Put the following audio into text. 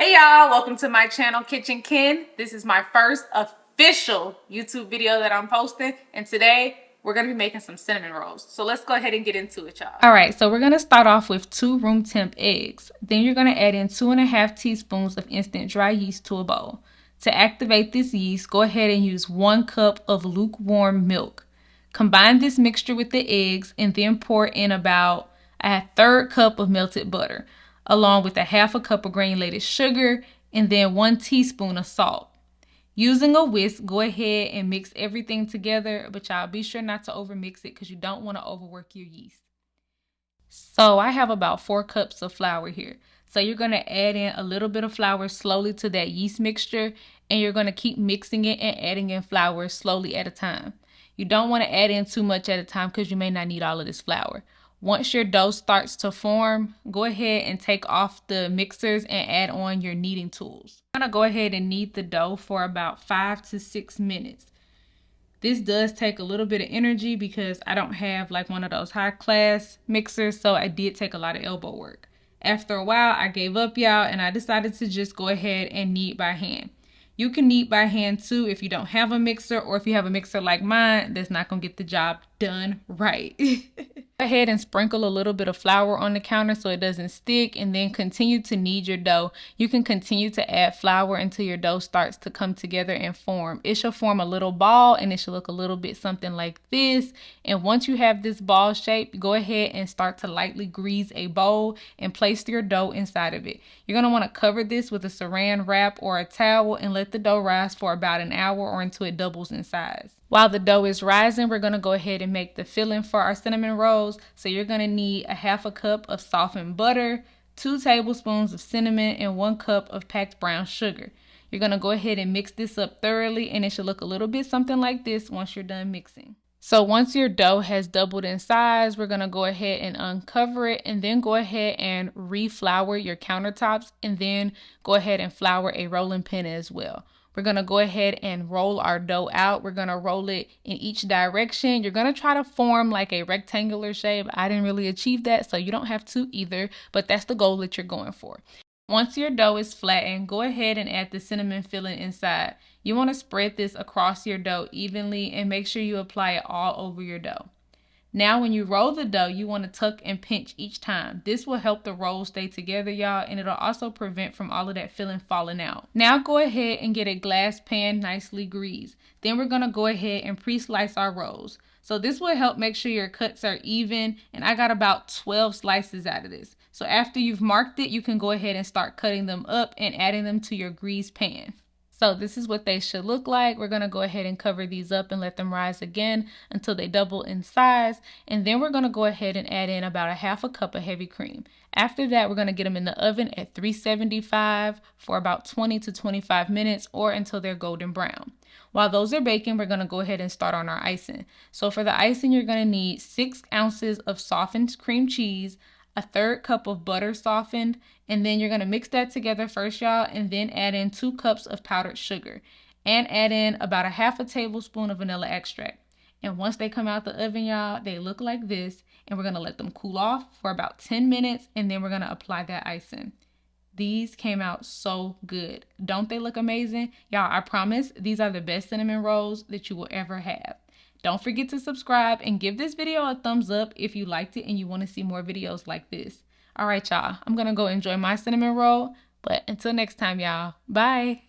Hey y'all, welcome to my channel Kitchen Ken. This is my first official YouTube video that I'm posting, and today we're gonna be making some cinnamon rolls. So let's go ahead and get into it, y'all. All right, so we're gonna start off with 2 room temp eggs. Then you're gonna add in 2.5 teaspoons of instant dry yeast to a bowl. To activate this yeast, go ahead and use 1 cup of lukewarm milk. Combine this mixture with the eggs and then pour in about a 1/3 cup of melted butter, along with a 1/2 cup of granulated sugar and then 1 teaspoon of salt. Using a whisk, go ahead and mix everything together, but y'all be sure not to overmix it because you don't want to overwork your yeast. So I have about 4 cups of flour here. So you're going to add in a little bit of flour slowly to that yeast mixture, and you're going to keep mixing it and adding in flour slowly at a time. You don't want to add in too much at a time because you may not need all of this flour. Once your dough starts to form, go ahead and take off the mixers and add on your kneading tools. I'm going to go ahead and knead the dough for about 5 to 6 minutes. This does take a little bit of energy because I don't have like one of those high class mixers, so I did take a lot of elbow work. After a while, I gave up, y'all, and I decided to just go ahead and knead by hand. You can knead by hand too if you don't have a mixer, or if you have a mixer like mine that's not going to get the job done right. Go ahead and sprinkle a little bit of flour on the counter so it doesn't stick, and then continue to knead your dough. You can continue to add flour until your dough starts to come together and form. It should form a little ball, and it should look a little bit something like this. And once you have this ball shape, go ahead and start to lightly grease a bowl and place your dough inside of it. You're going to want to cover this with a saran wrap or a towel and let the dough rise for about an hour or until it doubles in size. While the dough is rising, we're going to go ahead and make the filling for our cinnamon rolls. So you're going to need a 1/2 cup of softened butter, 2 tablespoons of cinnamon, and 1 cup of packed brown sugar. You're going to go ahead and mix this up thoroughly, and it should look a little bit something like this once you're done mixing. So once your dough has doubled in size, we're going to go ahead and uncover it, and then go ahead and reflour your countertops, and then go ahead and flour a rolling pin as well. We're going to go ahead and roll our dough out. We're going to roll it in each direction. You're going to try to form like a rectangular shape. I didn't really achieve that, so you don't have to either, but that's the goal that you're going for. Once your dough is flattened, go ahead and add the cinnamon filling inside. You want to spread this across your dough evenly and make sure you apply it all over your dough. Now, when you roll the dough, you want to tuck and pinch each time. This will help the rolls stay together, y'all, and it'll also prevent from all of that filling falling out. Now, go ahead and get a glass pan nicely greased. Then we're going to go ahead and pre-slice our rolls. So this will help make sure your cuts are even, and I got about 12 slices out of this. So after you've marked it, you can go ahead and start cutting them up and adding them to your greased pan. So this is what they should look like. We're going to go ahead and cover these up and let them rise again until they double in size. And then we're going to go ahead and add in about a 1/2 cup of heavy cream. After that, we're going to get them in the oven at 375 for about 20 to 25 minutes or until they're golden brown. While those are baking, we're going to go ahead and start on our icing. So for the icing, you're going to need 6 ounces of softened cream cheese, a 1/3 cup of butter softened, and then you're going to mix that together first, y'all, and then add in 2 cups of powdered sugar and add in about a 1/2 tablespoon of vanilla extract. And once they come out the oven, y'all, they look like this, and we're going to let them cool off for about 10 minutes, and then we're going to apply that icing. These came out so good. Don't they look amazing? Y'all, I promise these are the best cinnamon rolls that you will ever have. Don't forget to subscribe and give this video a thumbs up if you liked it and you want to see more videos like this. All right, y'all. I'm going to go enjoy my cinnamon roll. But until next time, y'all. Bye.